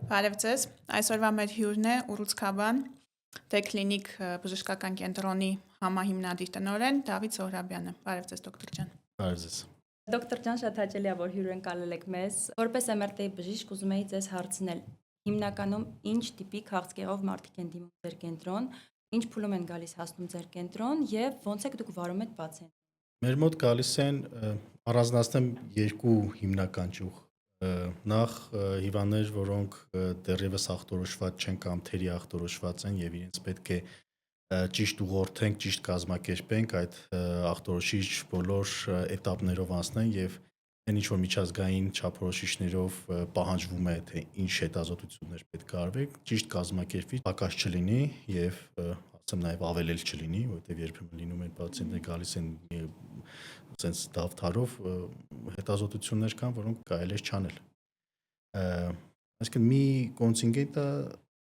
Բարև ձեզ, այսօրվա մեր հյուրն է ուռուցքաբան Տեքլինիկ բժշկական կենտրոնի համահիմնադիր տնօրեն Դավիթ Սոհրաբյանը։ Բարև ձեզ դոկտոր ջան։ Բարև ձեզ։ Դոկտոր ջան, շատ հաճելի է, որ հյուրն ընկալել եք մեզ։ Որպես MRT-ի բժիշկ ուզում էի ձեզ հարցնել. հիմնականում ինչ տիպի քաղցկեղով մարդիկ են դիմում ձեր կենտրոն, ինչ փուլում են գալիս հասնում ձեր կենտրոն եւ ոնց եք դուք վարում եք պացիենտ։ Մեր մոտ գալիս են առանձնացնեմ երկու հիմնական ճյուղ։ Նախ հիվանդներ, որոնք դեռևս ախտորոշված չեն կամ թերի ախտորոշված են եւ իրենց պետք է ճիշտ ուղղորդենք, ճիշտ կազմակերպենք, այդ ախտորոշիչ բոլոր էտապներով անցնեն եւ այն ինչ որ միջազգային չափորոշիչներով պահանջվում է, թե ինչ հետազոտություններ պետք է արվեք, ճիշտ կազմակերպվի, պակաս չլինի եւ ասեմ նաեւ ավելել չլինի, որովհետեւ երբեմն լինում են պացիենտներ գալիս են sense դավթարով հետազոտություններ կան, որոնք կարելի է չանել։ Այսինքն մի կոնտինգենտը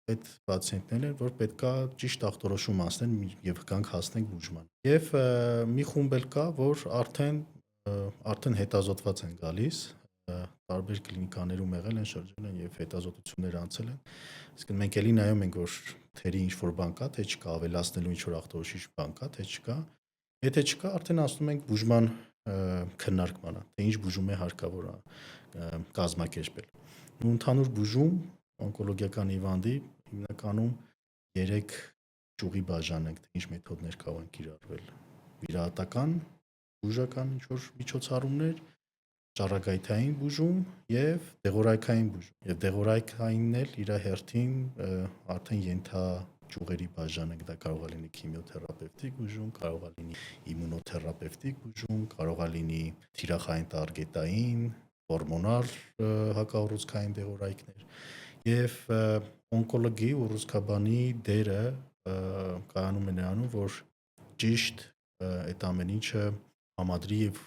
այդ պացիենտներն են, որ պետքա ճիշտ ախտորոշում անցնեն եւ գանք հասնենք բուժման։ Եվ մի խումբ էլ կա, որ արդեն հետազոտված են գալիս, տարբեր կլինիկաներում եղել են, շրջել են եւ հետազոտություններ անցել են։ Այսինքն մենք էլի նայում ենք, որ թերի ինչ որ բան կա, թե չկա, ավելացնելու ինչ որ ախտորոշիչ բան կա, թե չկա։ Եթե չկա, արդեն ասում ենք բուժման քննարկմանը, թե ինչ բուժում է հարկավոր կազմակերպել։ Ու ընդհանուր բուժում օնկոլոգիական հիվանդի հիմնականում 3 ճյուղի բաժանենք, թե ինչ մեթոդներ կարող են կիրառվել։ Վիրահատական, բուժական ինչ որ միջոցառումներ, ճառագայթային բուժում եւ դեղորայքային բուժում։ Եվ դեղորայքայինն էլ իր հերթին արդեն ենթաճյուղերի բաժանենք, դա կարող է լինի քիմիոթերապևտիկ բուժում, կարող է լինի իմունոթերապևտիկ բուժում, կարող է լինի թիրախային տարգետային, հորմոնալ հակաուռուցքային դեղորայքներ եւ օնկոլոգի ուռուցքաբանի դերը կայանում է նրանում, որ ճիշտ այդ ամեն ինչը համադրի եւ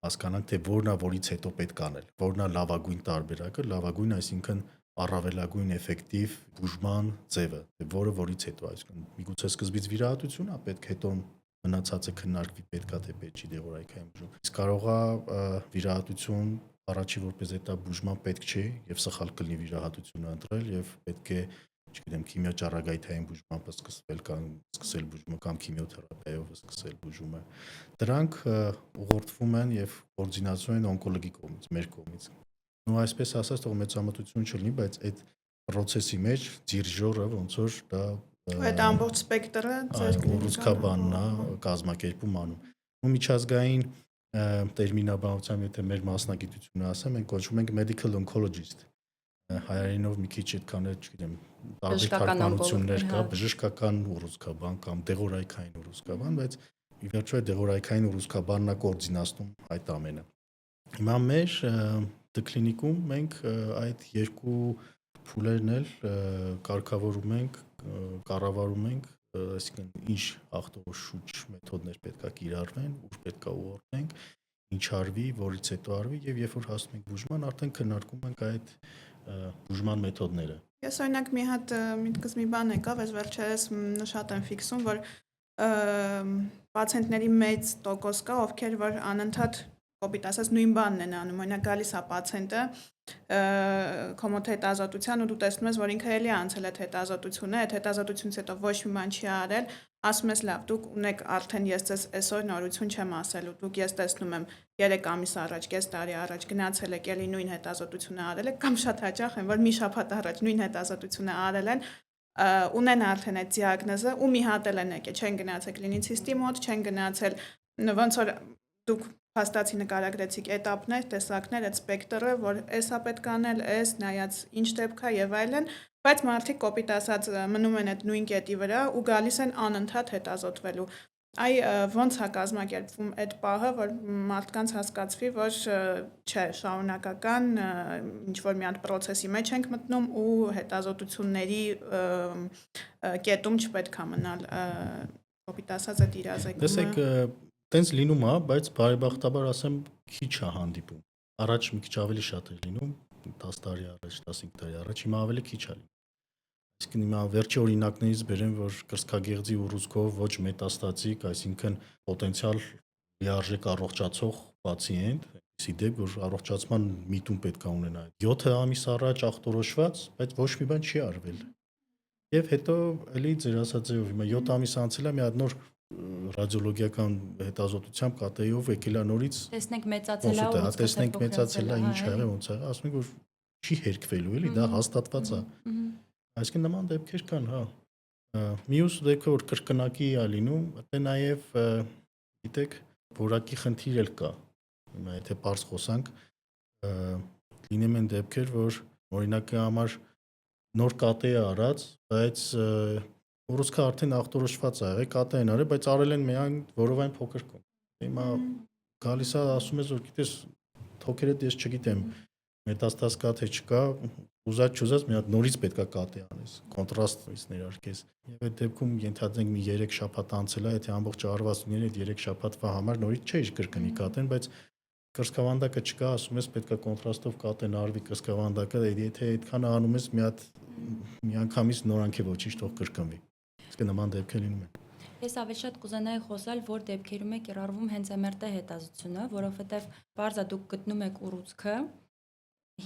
հասկանանք, թե որն է որից հետո պետք է անել, որն է լավագույն տարբերակը, լավագույն, այսինքն առավելագույն էֆեկտիվ բուժման ձևը, որը որից հետո, այսինքն միգուցե սկզբից վիրահատություն է պետք, հետո մնացածը քննարկվի պետքա թե պետք չի դեղորայքային բուժում։ Իսկ կարող է վիրահատություն առաջի որպես էտապ բուժման պետք չի եւ սխալ կլինի վիրահատությունը ընտրել եւ պետք է, չգիտեմ, քիմիոճառագայթային բուժմամբ սկսել կամ սկսել բուժումը կամ քիմիոթերապիայով սկսել բուժումը։ Դրանք ուղղորդվում են եւ կոորդինացվում են օնկոլոգի կողմից, մեր կողմից։ Ու այսպես ասած, թող մեծամտություն չլինի, բայց այդ process-ի մեջ դիրժորը ոնց որ դա Այդ ամբողջ սպեկտրը ձեր ուռուցքաբանն է կազմակերպում անում։ Ու միջազգային տերմինաբանությամբ, եթե մեր մասնագիտությունը ասեմ, մենք կոչվում ենք medical oncologist։ Հայերենով մի քիչ այդքան էլ, չգիտեմ, տարբեր թարգմանություններ կա, բժշկական ուռուցքաբան կամ դեղորայքային ուռուցքաբան, բայց ի վերջո այդ դեղորայքային ուռուցքաբանն է կոորդինացնում այդ ամենը։ Հիմա մեր դկլինիկում մենք այդ երկու փուլերն էլ կարգավորում ենք, կառավարում ենք, այսինքն ինչ ախտորոշուչ մեթոդներ պետք է կիրառվեն, ուր պետք է ուղղորդենք, ինչ արվի, որից հետո արվի եւ երբ որ հասնում ենք բուժման, արդեն քննարկում ենք այդ բուժման մեթոդները։ Ես օրինակ մի հատ միտքս մի բան եկավ, այս վերջերս շատ եմ ֆիքսում, որ պացիենտների մեծ տոկոս կա, ովքեր որ անընդհատ կոպիտ ասած նույն բանն են անում, օրինակ գալիս է պացիենտը քո մոտ հետազոտության ու դու տեսնում ես, որ ինքը էլի անցել է հետազոտությունը, այդ հետազոտությունից հետո ոչ մի բան չի արել, ասում ես լավ, դուք ունեք արդեն ես ձեզ այսօր նորություն չեմ ասելու, դուք ես տեսնում եմ 3 ամիս առաջ, կես տարի առաջ գնացել եք, էլի նույն հետազոտությունը արել եք, կամ շատ հաճախ են, որ մի շաբաթ առաջ նույն հետազոտությունը արել են, ունեն արդեն այդ դիագնոզը ու մի հատ էլ են եկել, չեն գնացել կլինիցիստի մոտ, չեն գնացել ոնց որ դուք փաստացի նկարագրեցիք էտապներ, տեսակներ, այդ սպեկտրը, որ էսա պետք է անել, էս նայած ինչ դեպք է եւ այլն, բայց մարդիկ կոպիտ ասած մնում են այդ նույն կետի վրա ու գալիս են անընդհատ հետազոտվելու։ Այ ոնց է կազմակերպվում այդ պահը, որ մարդկանց հասկացվի, որ չէ, շարունակական ինչ որ մի հատ process-ի մեջ ենք մտնում ու հետազոտությունների կետում չպետք է մնալ կոպիտ ասած այդ իրազեկումը։ Տեսեք, տենց լինում է, բայց բարեբախտաբար ասեմ, քիչ է հանդիպում։ Առաջ մի քիչ ավելի շատ էր լինում, 10 տարի առաջ, 15 տարի առաջ, հիմա ավելի քիչ է լինում։ Այսինքն հիմա վերջի օրինակներից բերեմ, որ կրծքագեղձի ուռուցքով ոչ մետաստատիկ, այսինքն պոտենցիալ լիարժեք առողջացող պացիենտ, Այսի դեպք որ առողջացման միտում պետք է ունենա 7 ամիս առաջ ախտորոշված, բայց ոչ մի բան չի արվել։ Եվ հետո էլի ձեր ասածով հիմա 7 ամիս անցել է մի հատ նոր ռադիոլոգիական հետազոտությամբ ԿՏԻ-ով եկել է նորից Տեսնենք մեծացել է ու տեսնենք մեծացել է ինչ ա եղել ոնց է, ասում ենք որ չի հերկվելու էլի, դա հաստատված է։ Այսինքն նման դեպքեր կան, հա։ Մյուս դեպքը որ կրկնակի է լինում, դա նաև գիտեք, որակի խնդիր էլ կա։ Հիմա եթե པարզ խոսանք, լինում են դեպքեր, որ օրինակի համար նոր ԿՏ է արած, բայց ուռուցքը արդեն ախտորոշված է եղել, ԿՏ են արել, բայց արել են միայն որովայն փոքր կոմ։ Հիմա գալիս է ասում ես որ գիտես թոքերդ ես չգիտեմ, մետաստազ կա թե չկա, ուզած չուզած մի հատ նորից պետքա ԿՏ անես, կոնտրաստից ներարկես։ Եվ այդ դեպքում ենթադրենք մի 3 շաբաթ անցել է, եթե ամբողջ արվածությունները այդ 3 շաբաթվա համար նորից չէ կրկնի ԿՏ-ն, բայց կրսկավանդակը չկա, ասում ես պետքա կոնտրաստով ԿՏ-ն արվի կրսկավանդակը, եթե այդքան անում ես մի անգամից նորանքի ոչինչ թող կրկնվի։ Իսկ նման դեպքեր լինում են։ Ես ավելի շատ կուզենայի խոսալ, որ դեպքերում է կիրառվում հենց MRT հետազոտությունը, որովհետև բարձա դուք գտնում եք ուռուցքը,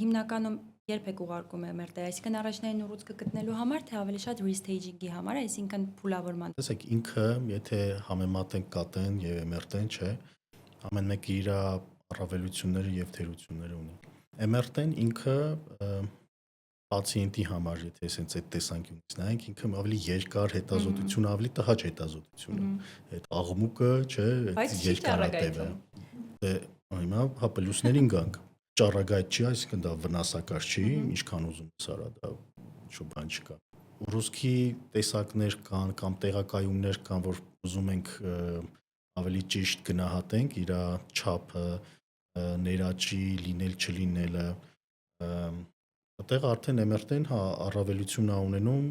հիմնականում երբ եք ուղարկում MRT, այսինքն առաջնային ուռուցքը գտնելու համար, թե ավելի շատ restaging-ի համար, այսինքն փուլավորման։ Տեսեք, ինքը, եթե համեմատենք ԿՏ-ն եւ MRT-ն, չէ, ամեն մեկը իր առավելությունները եւ թերությունները ունի։ MRT-ն ինքը պացիենտի համար, եթե ասենց այդ տեսանկյունից նայենք, ինքը ավելի երկար հետազոտություն, ավելի տհաճ հետազոտություն է։ Այդ աղմուկը, չէ, այդ երկարատևը։ Դե հիմա հա պլյուսներին գանք։ Ճառագայթ չի, այսինքն դա վնասակար չի, ինչքան ուզում ես արա, դա ինչ բան չկա։ Ուռուցքի տեսակներ կան կամ տեղակայումներ կան, որ ուզում ենք ավելի ճիշտ գնահատենք իր չափը, ներաճի լինել չլինելը, այդտեղ արդեն MRT-ն հա առավելություն է ունենում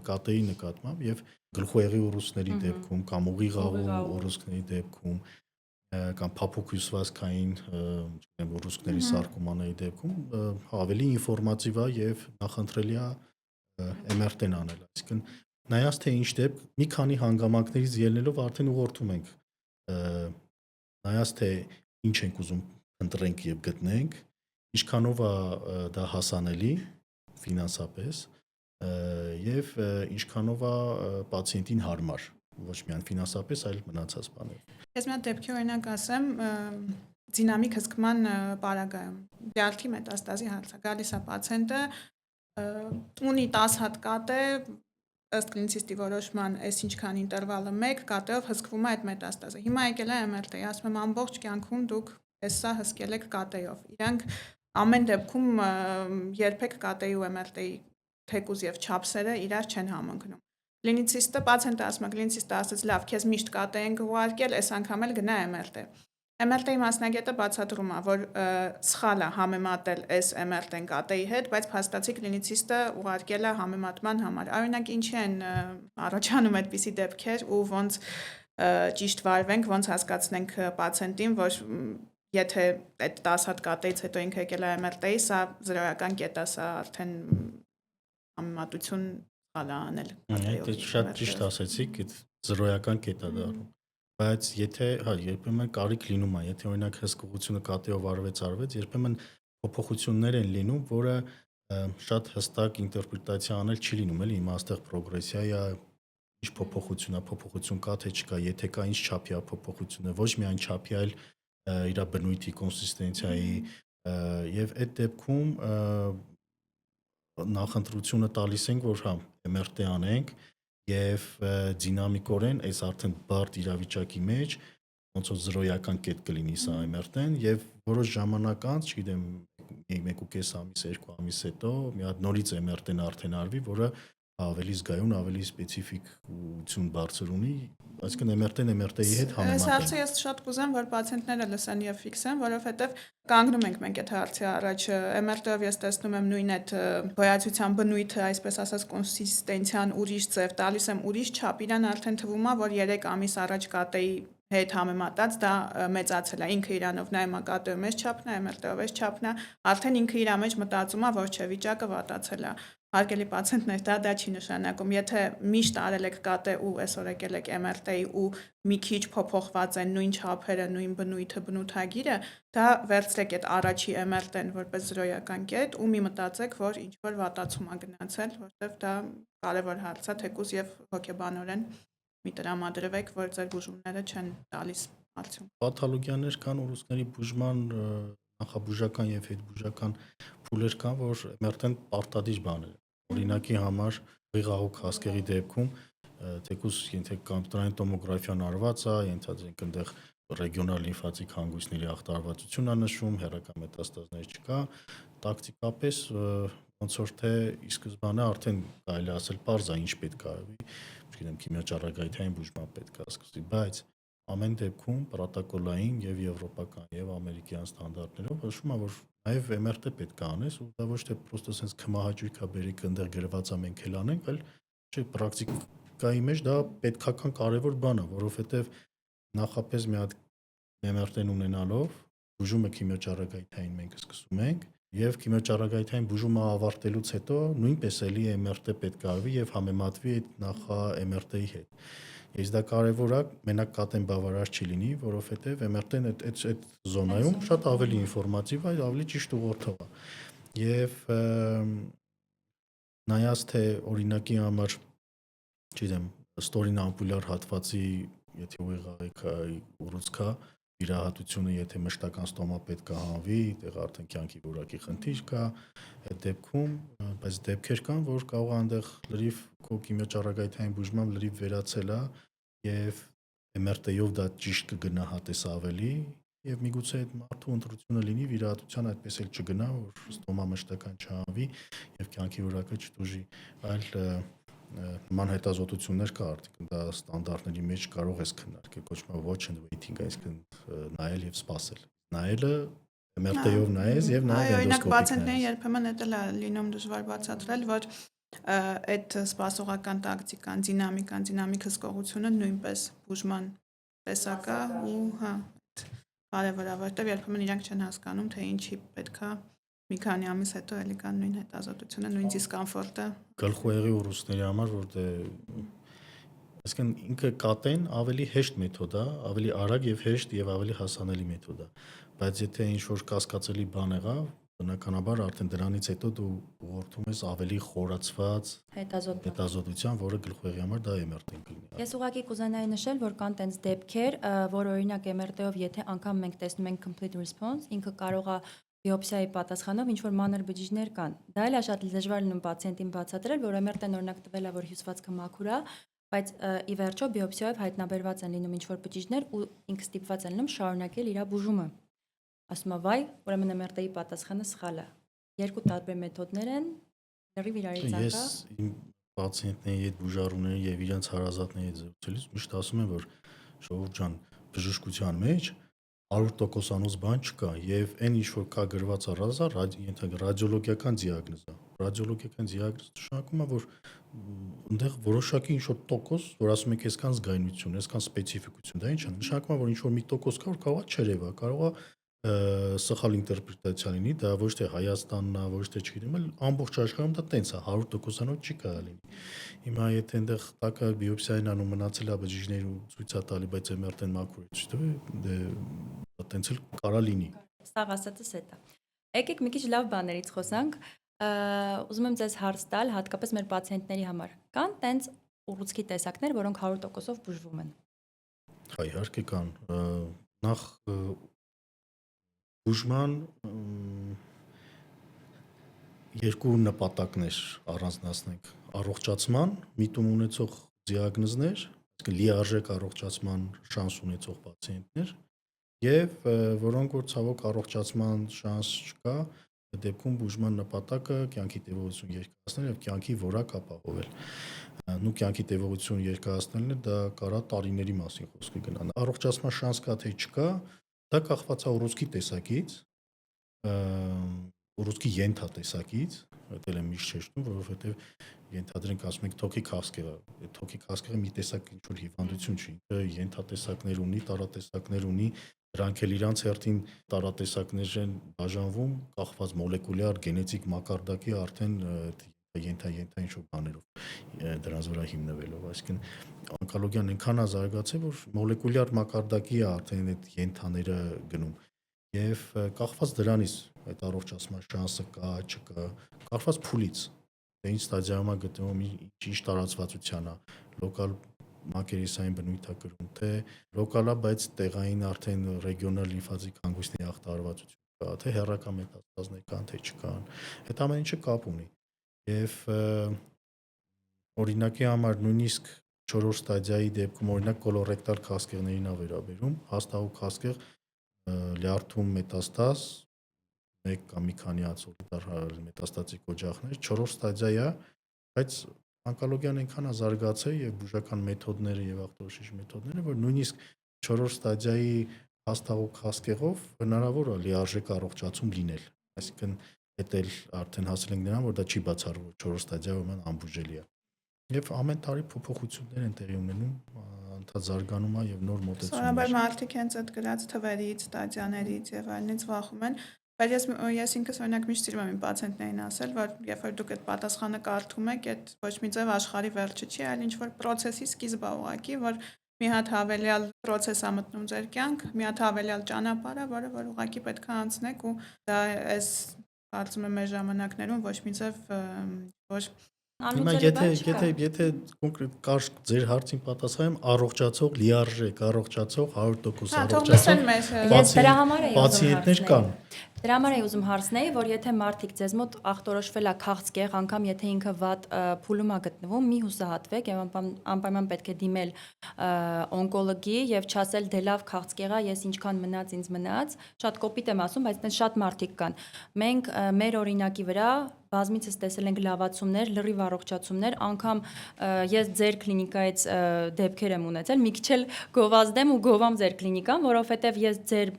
ԿՏ-ի նկատմամբ եւ գլխուեղի ուռուցքների դեպքում կամ ուղիղ ուռուցքների դեպքում կամ փափուկ հյուսվածքային, չգիտեմ, ուռուցքների սարկոմաների դեպքում ավելի ինֆորմատիվ է եւ նախընտրելի է MRT-ն անել, այսինքն նայած թե ինչ դեպք մի քանի հանգամանքներից ելնելով արդեն ուղղորդում ենք նայած թե ինչ ենք ուզում ընտրենք եւ գտնենք, ինչքանով է դա հասանելի ֆինանսապես եւ ինչքանով է պացիենտին հարմար, ոչ միայն ֆինանսապես, այլ մնացած բաներ։ Ես մի հատ դեպքի օրինակ ասեմ, դինամիկ հսկման պարագայում դիալթի մետաստազի հարց է, գալիս է պացիենտը, ունի 10 հատ ԿՏ, ըստ կլինիցիստի որոշման այս ինչքան ինտերվալը 1 ԿՏ-ով հսկվում է այդ մետաստազը։ Հիմա եկել է MRT-ի, ասում եմ ամբողջ կյանքում դուք էսա հսկել եք ԿՏ-ով։ Իրանք ամեն դեպքում երբեք ԿՏ-ի ու MRT-ի թեկուզ եւ չափսերը իրար չեն համընկնում։ Կլինիցիստը պացիենտը ասում է, կլինիցիստը ասաց, լավ, քեզ միշտ ԿՏ ենք ուղարկել, այս անգամ էլ գնա MRT։ MRT-ի մասնագետը բացատրում է, որ սխալ է համեմատել այս MRT-ն ԿՏ-ի հետ, բայց փաստացի կլինիցիստը ուղարկել է համեմատման համար։ Օրինակ, ինչի են առաջանում այդպիսի դեպքեր ու ոնց ճիշտ վարվենք, ոնց հասկացնենք պացիենտին, որ եթե այդ 10 հատ ԿՏ-ից հետո ինքը եկել է MRT-ի, սա զրոյական կետ է, սա արդեն համեմատություն սխալ է անել։ Դա շատ ճիշտ ասեցիք, այդ զրոյական կետ է դառնում։ Բայց եթե, հա, երբեմն կարիք լինում է, եթե օրինակ հսկողությունը ԿՏ-ով արվեց, երբեմն փոփոխություններ են լինում, որը շատ հստակ ինտերպրետացիա անել չի լինում, էլի հիմա այստեղ պրոգրեսիա է, ինչ փոփոխություն կա թե չկա, եթե կա ինչ չափի է փոփոխությունը, ոչ միայն չափի, այլ իր բնույթի, կոնսիստենցիայի եւ այդ դեպքում նախընտրությունը տալիս ենք, որ հա MRT անենք եւ դինամիկորեն այս արդեն բարդ իրավիճակի մեջ ոնց որ զրոյական կետ կլինի սա MRT-ն եւ որոշ ժամանակ անց, չգիտեմ, 1.5 ամիս, 2 ամիս հետո մի հատ նորից MRT-ն արդեն արվի, որը ավելի զգայուն, ավելի սպეციფიկություն բարձր ունի, այսինքն MRT-ն MRT-ի հետ համեմատել։ Այս հարցը ես շատ կուզեմ, որ պացիենտները լսեն եւ ֆիքսեն, որովհետեւ կանգնում ենք մենք այդ հարցի առաջ, MRT-ով ես տեսնում եմ նույն այդ գոյացության բնույթը, այսպես ասած, կոնսիստենցիան ուրիշ ձև, տալիս եմ ուրիշ չափ, իրան արդեն թվում է, որ 3 ամիս առաջ ԿՏ-ի հետ համեմատած դա մեծացել է, ինքը իրանով նայում է կատեում էս չափն է, MRT-ով էս չափն է, արդեն ինքը իր մեջ մտածում է, որ չէ, վիճակը վատացել է։ Հարգելի պացիենտներ, դա չի նշանակում, եթե միշտ արել եք կատե ու այսօր եկել եք MRT-ի ու մի քիչ փոփոխված են նույն չափերը, նույն բնույթը, բնութագիրը, դա վերցրեք այդ առաջի MRT-ն որպես զրոյական կետ ու մի մտածեք, որ ինչ որ վատացում է գնացել, որտեղ դա կարևոր հարց է, թեկուզ եւ հոգեբանորեն մի տրամադրվեք, որ ձեր բուժումները չեն տալիս արդյունք։ Պաթոլոգիաներ կան, ուռուցքների բուժման նախաբուժական եւ հետբուժական փուլեր կան, որ MRT-ն պարտադիր բան է։ Օրինակի համար ուղիղահոկ հասկերի դեպքում թեկուզ կոմպյուտերային տոմոգրաֆիան արված է, ենթադրենք այնտեղ ռեգիոնալ լիմֆատիկ հանգույցների ախտարվածություն է նշվում, հերական մետաստազներ չկա, տակտիկապես ոնց որ թե ի սկզբանե արդեն կարելի ասել պարզ է ինչ պետք է արվի, չգիտեմ, քիմիոճառագայթային բուժման պետք է սկսի, բայց ամեն դեպքում պրոտոկոլային եւ եվրոպական եւ ամերիկյան ստանդարտներով հաշվում է, որ նաեւ MRT պետք է անես, ու դա ոչ թե պրոստը sense քմահաճույք է բերիկ այնտեղ գրված է մենք էլ անենք, այլ չէ, պրակտիկայի մեջ դա պետքական կարևոր բան է, որովհետեւ նախապես մի հատ MRT-ն ունենալով բուժումը քիմիոճառագայթային մենք սկսում ենք եւ քիմիոճառագայթային բուժումը ավարտելուց հետո նույնպես էլի MRT պետք է արվի եւ համեմատվի այդ նախա MRT-ի հետ։ Ես դա կարևոր է, մենակ կատեն բավարար չի լինի, որովհետև MRT-ն այդ զոնայում շատ ավելի ինֆորմատիվ է, ավելի ճիշտ ուղղորդող է։ Եվ նայած թե օրինակի համար, չգիտեմ, ստորին ամպուլյար հատվածի, եթե ուղիղ ուռուցք է, վիրահատությունը, եթե մշտական ստոմա պետք է հանվի, այդտեղ արդեն կյանքի որակի խնդիր կա, այդ դեպքում, բայց դեպքեր կան, որ կարող է այնտեղ լրիվ քո քիմիոճառագայթային բուժմամբ լրիվ վերացել է եւ MRT-ով դա ճիշտ կգնահատես ավելի եւ միգուցե այդ մարդու ընտրությունը լինի վիրահատության այդպես էլ չգնա, որ ստոմա մշտական չհանվի եւ կյանքի որակը չտուժի, այլ նման հետազոտություններ կա արդյոք դա ստանդարտների մեջ կարող ես քննարկել, կոչվում է watch and waiting, այսինքն նայել եւ սպասել։ Նայելը MRT-ով նայես եւ նաեւ օրինակ էնդոսկոպիկ պացիենտներին երբեմն էլ է լինում դժվար բացատրել, որ այդ սպասողական տակտիկան, դինամիկ հսկողությունը նույնպես բուժման տեսակ է ու հա կարևոր է, որտեղ երբեմն իրանք չեն հասկանում, թե ինչի պետքա մի քանի ամիս հետո էլի կան նույն հետազոտությունը, նույն դիսկոմֆորտը։ Գլխուեղի ուռուցքների համար, որտեղ այսինքն ինքը կատեն ավելի հեշտ մեթոդ է, ավելի արագ եւ հեշտ եւ ավելի հասանելի մեթոդ է, բայց եթե ինչ որ կասկածելի բան եղավ, բնականաբար արդեն դրանից հետո դու ուղղորդում ես ավելի խորացված հետազոտության, որը գլխուեղի համար դա MRT-ն կլինի։ Ես ուղղակի կուզենայի նշել, որ կան տենց դեպքեր, որ օրինակ MRT-ով եթե անգամ մենք տեսնում ենք complete response, ինքը կարող է բիոպսիայի պատասխանով ինչ որ մանր բջիջներ կան։ Դա էլ է շատ դժվար լինում պացիենտին բացատրել, որ MRT-ն օրինակ տվել է, որ հյուսվածքը մաքուր է, բայց ի վերջո բիոպսիայով հայտնաբերված են լինում ինչ որ բջիջներ ու ինքը ստիպված է լինում շարունակել իր բուժումը։ Ասում է, վայ, ուրեմն MRT-ի պատասխանը սխալ է։ Երկու տարբեր մեթոդներ են, լրիվ իրարից անկախ։ Ես իմ պացիենտների հետ բուժառուների եւ իրենց հարազատների հետ զրուցելիս միշտ ասում եմ, որ ժողովուրդ ջան, բժշկության մեջ 100%-անոց բան չկա եւ այն ինչ որ կա գրված առազա ռադիոլոգիական դիագնոզ է։ Ռադիոլոգիական դիագնոզ նշանակում է, որ այնտեղ որոշակի ինչ որ տոկոս, որ ասում եք, այսքան զգայունություն, այսքան սպეციფიკություն, դա ինչ է։ Նշանակում է, որ ինչ որ մի տոկոս կա, որ կարող է չերևա, կարող է սխալ ինտերպրետացիա լինի, դա ոչ թե Հայաստանն է, ոչ թե չգիտեմ, այլ ամբողջ աշխարհում դա տենց է, 100%-անոց չի կարա լինի։ Հիմա եթե այնտեղ տակը բիոպսիային անում մնացել է բջիջներ ու ցույց է տալի, բայց MRT-ն մաքուր է, չէ՞, դա տենց էլ կարա լինի։ Սաղ ասածս է դա։ Եկեք մի քիչ լավ բաներից խոսանք։ Ուզում եմ ձեզ հարց տալ, հատկապես մեր պացիենտների համար։ Կան տենց ուռուցքի տեսակներ, որոնք 100%-ով բուժվում են։ Հա, իհարկե կան։ Նախ բուժման երկու նպատակներ առանձնացնենք՝ առողջացման միտում ունեցող դիագնոզներ, այսինքն լիարժեք առողջացման շանս ունեցող պացիենտներ եւ որոնք որ ցավոք առողջացման շանս չկա, դեպքում բուժման նպատակը կյանքի տևողություն երկարացնել եւ կյանքի որակ ապահովել։ Նու կյանքի տևողություն երկարացնելն է, դա կարա տարիների մասին խոսքը գնա։ Առողջացման շանս կա թե չկա, դա կախված է ուռուցքի տեսակից։ ուռուցքի ենթատեսակից, դա էլ միշտ շեշտում, որովհետև ենթադրենք ասում ենք թոքի քաղցկեղը, այդ թոքի քաղցկեղը մի տեսակ ինչ-որ հիվանդություն չի, ինքը ենթատեսակներ ունի, տարատեսակներ ունի, դրանք էլ իրանց հերթին տարատեսակներ են բաժանվում, կախված մոլեկուլյար գենետիկ մակարդակի արդեն ենթա ինչ-որ բաներով դրանց վրա հիմնվելով, այսինքն օնկոլոգիան այնքան է զարգացել, որ մոլեկուլյար մակարդակի է արդեն այդ ենթաները գնում եւ կախված դրանից այդ առողջացման շանսը կա, չկա, կախված փուլից թե ինչ ստադիայում է գտնվում, ինչ տարածվածության է, լոկալ մակերեսային բնույթ է կրում, թե լոկալ է, բայց տեղային արդեն ռեգիոնալ լիմֆատիկ հանգույցների ախտարվածություն կա, թե հեռակա մետաստազներ կան, թե չկան, այդ ամեն ինչը կապ ունի եւ օրինակի համար նույնիսկ 4-րդ ստադիայի դեպքում օրինակ կոլորեկտալ քաղցկեղներին է վերաբերում, հաստահուք քաղցկեղ լյարդում մետաստազ, մեկ կամ մի քանի ացոլիտար մետաստատիկ օջախներ, 4-րդ ստադիա է, բայց օնկոլոգիան այնքան է զարգացել եւ բուժական մեթոդները եւ ախտորոշիչ մեթոդները, որ նույնիսկ 4-րդ ստադիայի հաստահուք քաղցկեղով հնարավոր է լիարժեք առողջացում լինել, այսինքն դա էլ արդեն հասել ենք նրան, որ դա չի բացառվում 4-րդ ստադիայում անբուժելի է։ Եվ ամեն տարի փոփոխություններ են տեղի ունենում, անդադ զարգանում է եւ նոր մոտեցումներ։ Սովորաբար մարդիկ հենց այդ գրած թվերից, ստադիաներից եւ այլնից վախում են, բայց ես ինքս օրինակ միշտ սիրում եմ իմ պացիենտներին ասել, որ երբ որ դուք այդ պատասխանը կարդում եք, այդ ոչ մի ձև աշխարհի վերջը չի, այլ ինչ որ process-ի սկիզբը ուղղակի, որ մի հատ հավելյալ process է մտնում ձեր կյանք, մի հատ հավելյալ ճանապարհ է, որ ուղղակի պետք է անցնեք ու դա այս կարծում եմ մեր ժամանակներում ոչ մի ձև ոչ Հիմա եթե կոնկրետ կար ձեր հարցին պատասխանեմ, առողջացող լիարժեք, առողջացող 100% առողջացող պացիենտներ կան։ Դրա համար եմ ուզում հարցնել, որ եթե մարդիկ ձեզ մոտ ախտորոշվել է քաղցկեղ, անգամ եթե ինքը վատ փուլում է գտնվում, մի հուսահատվեք եւ անպայման պետք է դիմել օնկոլոգի եւ չասել դե լավ քաղցկեղ է, ես ինչքան մնաց ինձ մնաց, շատ կոպիտ եմ ասում, բայց այդպես շատ մարդիկ կան։ Մենք մեր օրինակի վրա բազմիցս տեսել ենք լավացումներ, լրիվ առողջացումներ, անգամ ես ձեր կլինիկայից դեպքեր եմ ունեցել, մի քիչ էլ գովազդեմ ու գովամ ձեր կլինիկան, որովհետև ես ձեր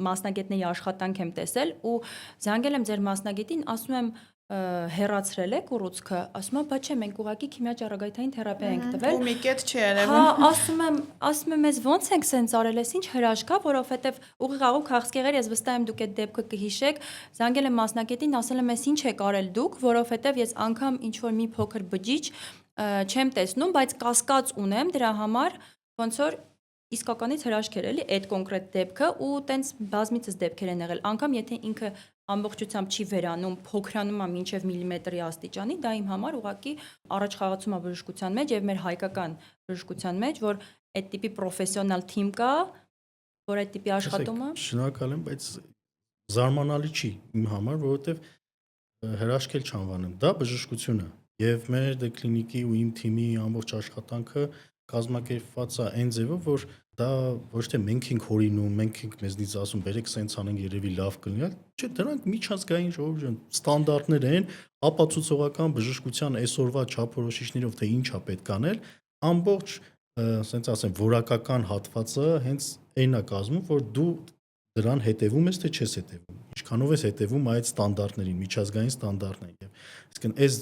մասնագետների աշխատանք եմ տեսել ու զանգել եմ ձեր մասնագետին, ասում եմ հեռացրել եք ուռուցքը, ասում եմ, բայց չէ, մենք ուղղակի քիմիա-ճառագայթային թերապիա ենք տվել։ Ու մի կետ չի երևում։ Հա, ասում եմ, ես ո՞նց ենք սենց արել, ես ինչ հրաշք է, որովհետև ուղիղ քաղցկեղեր, ես վստահ եմ դուք այդ դեպքը կհիշեք, զանգել եմ մասնագետին, ասել եմ, ես ինչ եք արել դուք, որովհետև ես անգամ ինչ որ մի փոքր բջիջ չեմ տեսնում, բայց կասկած ունեմ դրա համար, ոնց որ իսկականից հրաշք էր էլի այդ կոնկրետ դեպքը ու տենց բազմիցս դեպքեր են եղել, անգամ եթե ինքը ամբողջությամբ չի վերանում, փոքրանում է մինչև միլիմետրի աստիճանի, դա իմ համար ուղղակի առաջ խաղացում է բժշկության մեջ եւ մեր հայկական բժշկության մեջ, որ այդ տիպի պրոֆեսիոնալ թիմ կա, որ այդ տիպի աշխատումը։ Շնորհակալ եմ, բայց զարմանալի չի իմ համար, որովհետեւ հրաշք էլ չանվանեմ, դա բժշկություն է եւ մեր դե կլինիկի ու իմ թիմի ամբողջ աշխատանքը կազմակերպված է այն ձևով, որ դա ոչ թե մենք ենք հորինում, մենք ենք մեզնից ասում, բերեք սենց անենք, երևի լավ կլինի, չէ, դրանք միջազգային ժողովրդական ստանդարտներ են, ապացուցողական բժշկության այսօրվա չափորոշիչներով թե ինչ է պետք անել, ամբողջ, սենց ասեմ, որակական հատվածը հենց այնա կազմում, որ դու դրան հետևում ես թե չես հետևում, ինչքանով ես հետևում այդ ստանդարտներին, միջազգային ստանդարտներին, եւ այսինքն այս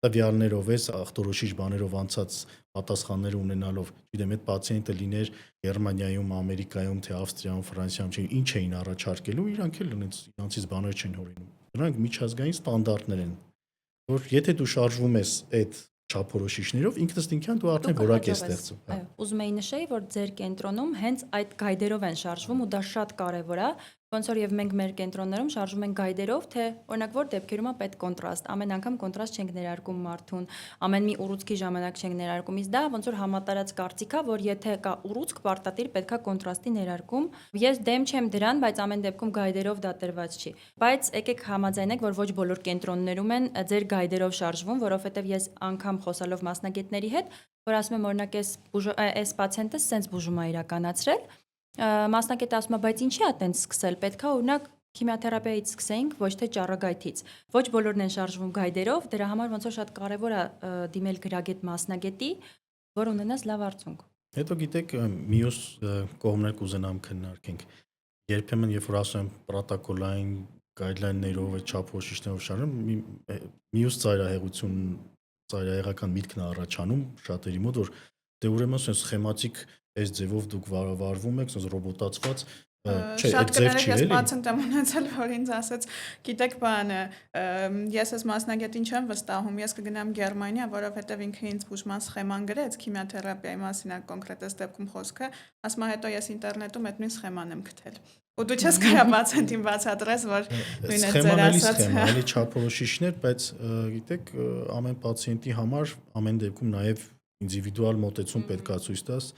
տվյալներով, այս ախտորոշիչ բաներով անցած պատասխանները ունենալով, գիտեմ, այդ պացիենտը լիներ Գերմանիայում, Ամերիկայում, թե Ավստրիայում, Ֆրանսիայում, չէ, ինչ էին առաջարկելու, իրանք էլ իրանցից բաներ չեն հորինում։ Դրանք միջազգային ստանդարտներ են, որ եթե դու շարժվում ես այդ չափորոշիչներով, ինքնըստինքյան դու արդեն որակ ես ստեղծում։ Այո, ուզում եի նշեի, որ ձեր կենտրոնում հենց այդ գայդերով են շարժվում ու դա շատ կարևոր է, ոնց որ եւ մենք մեր կենտրոններում շարժվում ենք գայդերով, թե օրինակ որ դեպքերում է պետք կոնտրաստ, ամեն անգամ կոնտրաստ չենք ներարկում մարդուն, ամեն մի ուռուցքի ժամանակ չենք ներարկում, իսկ դա ոնց որ համատարած կարծիք է, որ եթե կա ուռուցք պարտադիր պետքա կոնտրաստի ներարկում։ Ես դեմ չեմ դրան, բայց ամեն դեպքում գայդերով դա տրված չի։ Բայց եկեք համաձայնենք, որ ոչ բոլոր կենտրոններում են ձեր գայդերով շարժվում, որովհետեւ ես անգամ խոսալով մասնագետների հետ, որ ասում եմ օրինակ այս պացիենտը սենց բուժում է իրականացրել, մասնագետը ասում է, բայց ինչի՞ է տենց սկսել, պետքա օրինակ քիմիոթերապիայից սկսեինք, ոչ թե ճառագայթից։ Ոչ բոլորն են շարժվում գայդերով, դրա համար ոնց որ շատ կարևոր է դիմել գրագետ մասնագետի, որ ունենաս լավ արդյունք։ Հետո գիտեք, մյուս կողմներ կուզենամ քննարկենք։ Երբեմն երբ որ ասում եմ պրոտոկոլային գայդլայններով, այդ չափորոշիչներով շարժում մյուս ծայրահեղական միտքն է առաջանում շատերի մոտ, որ դե ուրեմն sense սխեմատիկ այս ձևով դուք վարվում եք, sense ռոբոտացված, չէ, Շատ այդ ձև կներեք, չի ես էլի։ բացընդ եմ ունեցել, որ ինձ ասաց, գիտեք բանը, ես այս մասնագետին չեմ վստահում, ես կգնամ Գերմանիա, որովհետև ինքը ինձ բուժման սխեման գրեց, քիմիոթերապիայի մասին է կոնկրետ այս դեպքում խոսքը, ասում է հետո ես ինտերնետում այդ նույն սխեման եմ գտել։ Ու դու չես կարա բացընտին բացատրես, որ նույն է ձեր ասած։ Սխեմա, էլի չափորոշիչներ, բայց գիտեք, ամեն պացիենտի համար ամեն դեպքում նաև ինդիվիդուալ մոտեցում պետք է ցույց տաս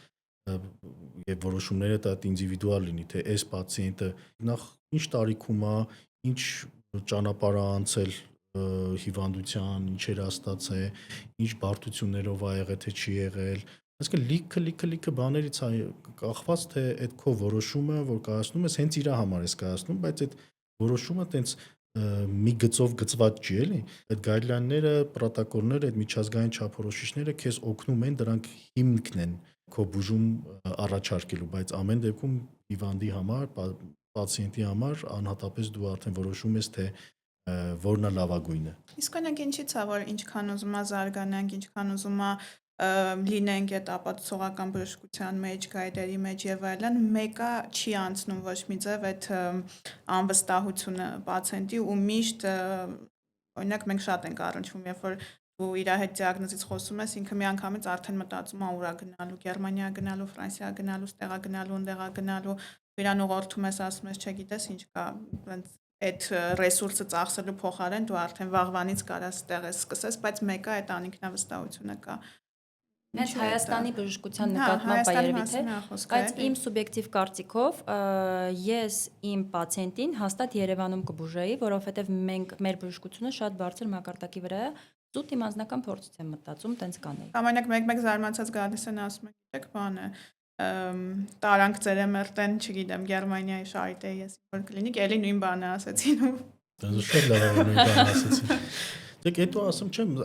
եւ որոշումները դա ինդիվիդուալ լինի, թե այս պացիենտը նախ ինչ տարիքում է, ինչ ճանապարհ է անցել հիվանդության, ինչեր աստացե, ինչ բարդություններով ա եղել, թե չի եղել, այսինքն լիքը բաներից է կախված, թե այդ քո որոշումը, որ կայացնում ես, հենց իր համար ես կայացնում, բայց այդ որոշումը տենց մի գծով գծված չի, էլի։ Այդ գայդլայնները, պրոտոկոլները, այդ միջազգային չափորոշիչները քեզ օգնում են, դրանք հիմքն են քո բուժում առաջարկելու, բայց ամեն դեպքում հիվանդի համար, պացիենտի համար անհատապես դու արդեն որոշում ես, թե որն է լավագույնը։ Իսկ օրինակ ինչի՞ց է, որ ինչքան ուզում է զարգանանք, ինչքան ուզում է լինենք այդ ապացուցողական բժշկության մեջ, գայդերի մեջ եւ այլն, մեկը չի անցնում ոչ մի ձև այդ անվստահությունը պացիենտի ու միշտ օրինակ մենք շատ ենք առնչվում, երբ որ դու իր հետ դիագնոզից խոսում ես, ինքը միանգամից արդեն մտածում է ուր է գնալու, Գերմանիա գնալու, Ֆրանսիա գնալու, ստեղա գնալու, ընդեղա գնալու, իրան ուղղորդում ես, ասում ես, չէ, գիտես ինչ կա, այդ ռեսուրսը ծախսելու փոխարեն դու արդեն վաղվանից կարաս ստեղես սկսես, բայց մեկը այդ անինքնավստահությունը կա։ Հենց Հայաստանի բժշկության նկատմամբ է երևի թե, բայց իմ սուբյեկտիվ կարծիքով ես իմ պացիենտին հաստատ Երևանում կբուժեի, որովհետև մենք մեր բժշկությունը շատ բարձր մակարդակի վրա է, զուտ իմ անձնական փորձից եմ մտածում, տենց կանեի։ Ամենակ մեկ զարմացած գալիս են ասում են, գիտեք, բանը տարանք ծերեմերտեն, չգիտեմ, Գերմանիայի շարիտեի ես որ կլինիկ, էլի նույն բանը ասեցին ու դա շատ լավ է նույն բանը ասեցին։ Դեք հետո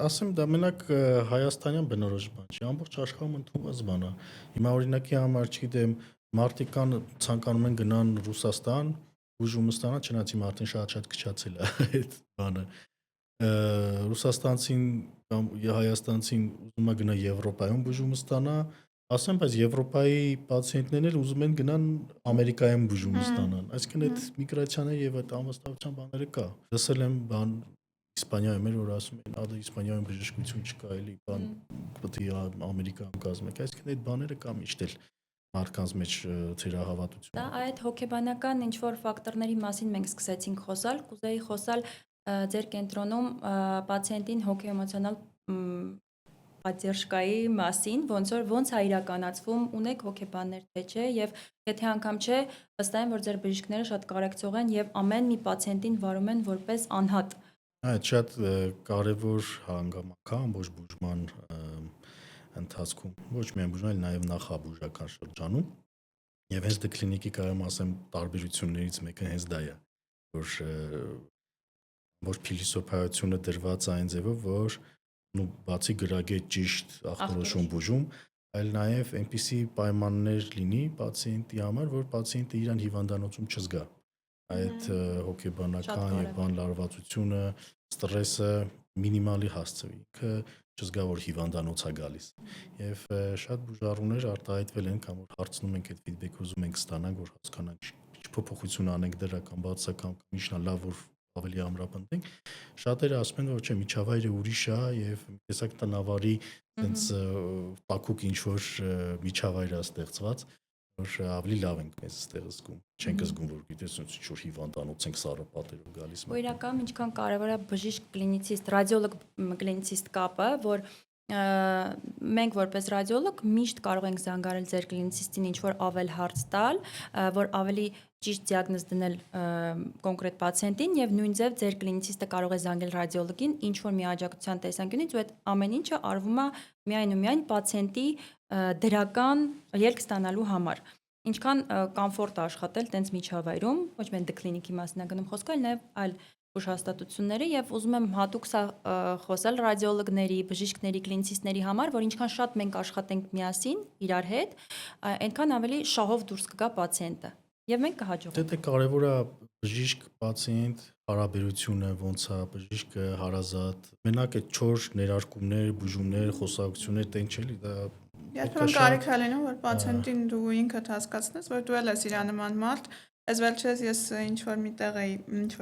ասեմ դա մենակ հայաստանյան բնորոշ բան չի, ամբողջ աշխարհում ընդունված բան է։ Հիմա օրինակի համար, չգիտեմ, մարդիկ կան ցանկանում են գնան Ռուսաստան, բուժումը ստանան, չնայած հիմա արդեն շատ քչացել է այդ բանը։ Ռուսաստանցին կամ հայաստանցին ուզում է գնա Եվրոպայում բուժումը ստանա, ասեմ, բայց Եվրոպայի պացիենտներն էլ ուզում են գնան Ամերիկայում բուժումը ստանան։ Այսինքն այդ միգրացիաները եւ այդ անվստահության բաները կա։ Լսել եմ բան Իսպանիայում էր, որ ասում են, ադա Իսպանիայում բժշկություն չկա, էլի բան պետք է Ամերիկայում կազմեք։ Այսինքն այդ բաները կա միշտ էլ մարդկանց մեջ թերահավատություն։ Դա այդ հոգեբանական ինչ որ ֆակտորների մասին մենք սկսեցինք խոսալ, կուզեի խոսալ ձեր կենտրոնում պացիենտին հոգեեմոցիոնալ պատերժկայի մասին, ոնց է իրականացվում, ունեք հոգեբաններ թե չէ, եւ եթե անգամ չէ, վստահ եմ, որ ձեր բժիշկները շատ կարեկցող են եւ ամեն մի պացիենտին վարում են որպես անհատ։ Այդ շատ կարևոր հանգամանք է ամբողջ բուժման ընթացքում, ոչ միայն բուժման, այլ նաև նախաբուժական շրջանում։ Եվ հենց դե կլինիկի կարեմ ասեմ տարբերություններից մեկը հենց դա է, որ ոչ փիլիսոփայությունը դրված այն ձևով, որ բացի գրագետ ճիշտ ախտորոշում բուժում, այլ նաև այնպիսի պայմաններ լինի պացիենտի համար, որ պացիենտը իրան հիվանդանոցում չզգա։ Այդ հոգեբանական եւ բան լարվածությունը, ստրեսը մինիմալի հասցվի, ինքը չզգա, որ հիվանդանոց է գալիս։ Եվ շատ բուժառուներ արտահայտվել են, կամ որ հարցնում ենք այդ ֆիդբեքը ուզում ենք ստանանք, որ հասկանանք ինչ փոփոխություն անենք դրա կամ բացական կամ ինչն է լավ, որ ավելի ամրապնդենք։ Շատերը ասում են, որ չէ, միջավայրը ուրիշ է եւ տեսակ տնավարի այնց տակուկ ինչ որ միջավայր է ստեղծված, որ ավելի լավ ենք մեզ ստեղ զգում։ Չենք զգում, որ գիտես, ինչ որ հիվանդանոց ենք սառը պատերով գալիս։ Ու իրականում ինչքան կարևոր է բժիշկ կլինիցիստ, ռադիոլոգ կլինիցիստ կապը, որ մենք որպես ռադիոլոգ միշտ կարող ենք զանգարել ձեր կլինիցիստին ինչ որ ավել հարց տալ, որ ավելի ճիշտ դիագնոզ դնել կոնկրետ պացիենտին եւ նույն ձև ձեր կլինիցիստը կարող է զանգել ռադիոլոգին ինչ որ մի աջակցության տեսանկյունից ու այդ ամեն ինչը արվում է միայն ու միայն պացիենտի դրական ելք ստանալու համար։ Ինչքան կոմֆորտ աշխատել տենց միջավայրում, ոչ միայն դկլինիկի մասին է գնում խոսքը, այլ նաեւ այլ բուժհաստատությունների եւ ուզում եմ հատուկ սա խոսել ռադիոլոգների, բժիշկների, կլինիցիստների համար, որ ինչքան շատ մենք աշխատենք միասին իրար հետ, այնքան ավելի շահով դուրս կգա պացիենտը։ Եվ մենք կհաջողենք։ Դե կարևոր է բժիշկ պացիենտ հարաբերությունը ոնց է, բժիշկը հարազատ։ Մենակ այդ 4 ներարկումներ, բուժումներ, խոսակցություններ տեն չէ՞ լի, դա Երբեմն կարիք է լինում, որ պացիենտին դու ինքդ հասկացնես, որ դու էլ ես իր նման մարդ, այս վերջերս ես ինչ որ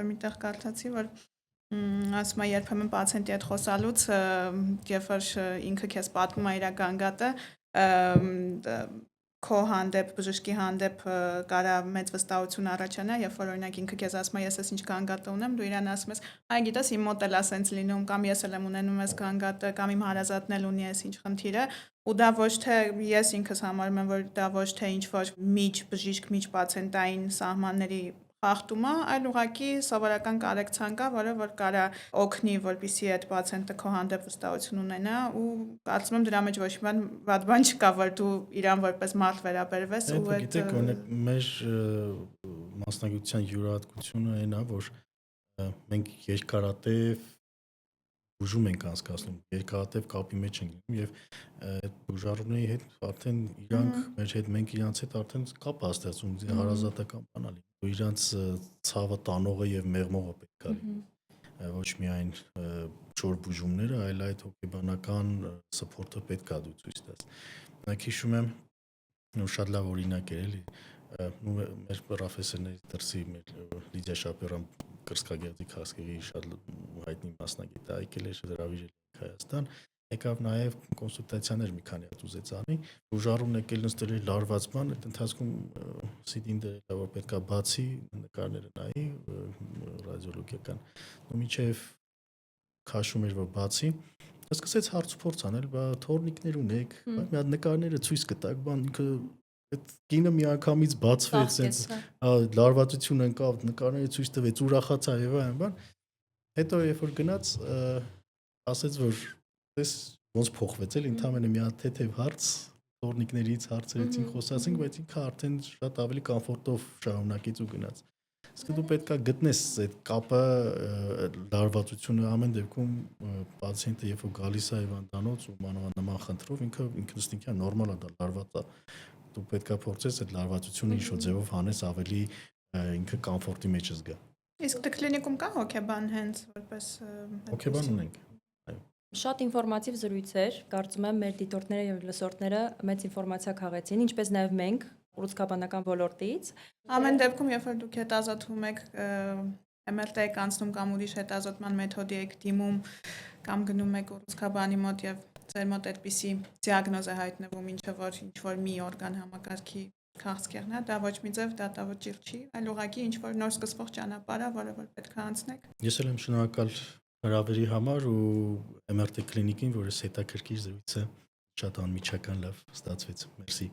միտեղ կարդացի, որ ասում է երբեմն պացիենտի հետ խոսալուց, երբ որ ինքը քեզ պատմում է իր գանգատը, քո հանդեպ, բժշկի հանդեպ կարա մեծ վստահություն առաջանա, երբ որ օրինակ ինքը քեզ ասում է, ես ես ինչ գանգատը ունեմ, դու իրան ասում ես, այ գիտես, իմ մոտ էլ է սենց լինում, կամ ես էլ եմ ունենում այս գանգատը, կամ իմ հարազատն էլ ունի այս ինչ խնդիրը, ու դա ոչ թե ես ինքս համարում եմ, որ դա ոչ թե ինչ որ միջ բժիշկ, միջ պացիենտային սահմանների խախտում է, այլ ուղղակի սովորական կարեկցանք է, որը որ կարա օգնի, որպեսզի այդ պացիենտը քո հանդեպ վստահություն ունենա ու կարծում եմ դրա մեջ ոչ մի վատ բան չկա, որ դու իրան որպես մարդ վերաբերվես ու այդ գիտեք, օրինակ մեր մասնագիտության յուրահատկությունը այն է, որ մենք երկարատև բուժում ենք անցկացնում, երկարատև կապի մեջ ենք լինում եւ այդ բուժարուների հետ արդեն իրանք մեր հետ, մենք իրանց հետ արդեն կապ հաստատում, հարազատական բան է լինում։ Ու իրանց ցավը տանողը եւ մեղմողը պետք է լինի։ Ոչ միայն չոր բուժումները, այլ այդ հոգեբանական սփորթը պետք է դու ցույց տաս։ Մենք հիշում եմ շատ լավ օրինակ էր էլի մեր պրոֆեսորների դրսի մեր Լիդիա Շապերան կրսկագեղձի քաղաքի շատ հայտնի մասնագետ է եկել էր հրավիրել Հայաստան եկավ նաև կոնսուլտացիաներ մի քանի հատ ուզեց անի բուժարումն եկել նստել էր լարված բան այդ ընթացքում CD-ն դրել որ պետքա բացի նկարները նայի ռադիոլոգիական ու միջև քաշում էր որ բացի սկսեց հարց փորձ անել բա թորնիկներ ունեք մի հատ նկարները ցույց կտակ բան ինքը այդ կինը միանգամից բացվեց այնց լարվածություն ընկավ նկարները ցույց տվեց ուրախացա եւ այլն բան հետո երբ որ գնաց ասեց որ դες ոնց փոխվեց էլ ընդամենը մի հատ թեթև հարց թորնիկներից հարցերից խոսացինք բայց ինքը արդեն շատ ավելի կոմֆորտով շարունակեց ու գնաց իսկ դու պետքա գտնես այդ կապը լարվածությունը ամեն դեպքում պացիենտը երբ որ գալիս է հիվանդանոց ու մանավանդ խնդրով ինքը ինքնըստինքյան նորմալ է դա լարված է դու պետքա փորձես այդ լարվածությունը ինչ-որ ձևով հանես ավելի ինքը կոմֆորտի մեջ զգա իսկ դե կլինիկում կա հոգեբան հենց որպես հոգեբան ունենք Շատ ինֆորմատիվ զրույց էր, կարծում եմ մեր դիտորդները եւ լսորդները մեծ ինֆորմացիա քաղեցին, ինչպես նաեւ մենք ուռուցքաբանական ոլորտից։ Ամեն դեպքում, երբ որ դուք հետազոտվում եք, MRT եք անցնում կամ ուրիշ հետազոտման մեթոդի եք դիմում կամ գնում եք ուռուցքաբանի մոտ եւ ձեր մոտ այդպիսի դիագնոզ է հայտնվում, ինչը որ ինչ որ մի օրգան համակարգի քաղցկեղն է, դա ոչ մի ձև դատավճիռ չի, այլ ուղղակի ինչ որ նոր սկսվող ճանապարհ է, որը որ պետք է անցնեք։ Ես էլ եմ շնորհակալ հրավերի համար ու MRT կլինիկին, որ ես հետաքրքիր զրույցը շատ անմիջական լավ ստացվեց։ Մերսի։